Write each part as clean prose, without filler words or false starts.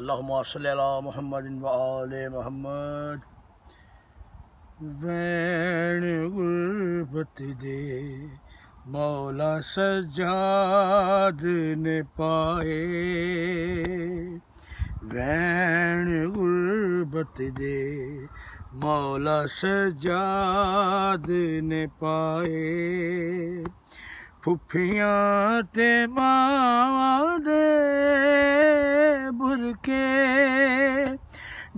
अल्लाहुम्मा सल्लि अला मुहम्मदिन व आले मुहम्मद। वैन गुरबत दे मौला सज्जाद ने पाए, वैन गुरबत दे मौला सज्जाद ने पाए। फुफियां ते मावां दे बुरके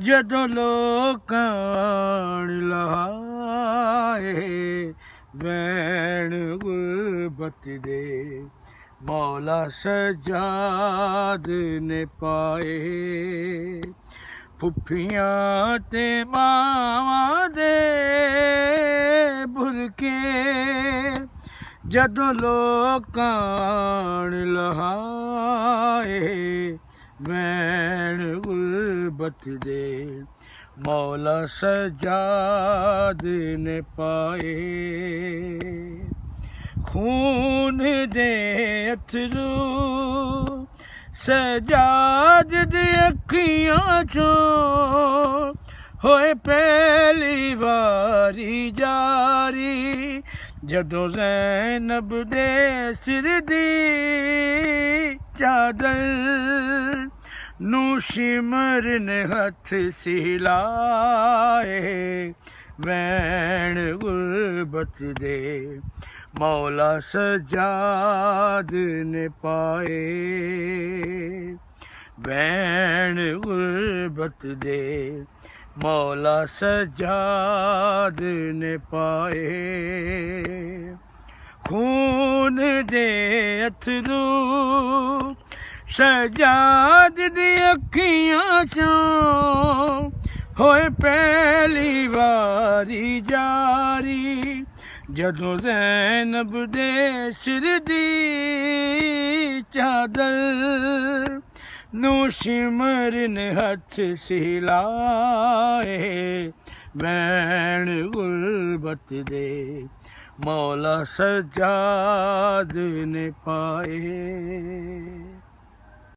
जदों लोकां लहाए, वैन गुरबत दे मौला सज्जाद ने पाए। फुफियां ते मावां दे बुरके जदों लोकां लहाए, वैन गुरबत दे मौला सज्जाद ने पाए। खून दे अथरू सज्जाद दी अखियां चों होए पहली वारी जारी, जदों ज़ैनब दे सिर दी चादर नू शिमर ने हथ सिलाए, वैन गुरबत दे मौला सज्जाद ने पाए। वैन गुरबत दे मौला सज्जाद ने पाए। खून दे अथरू सज्जाद दी अखियां चों होए पहली वारी जारी, जदों ज़ैनब दे सिर दी चादर नू शिमर ने हथ सिलाए, वैन गुरबत दे मौला सज्जाद ने पाए।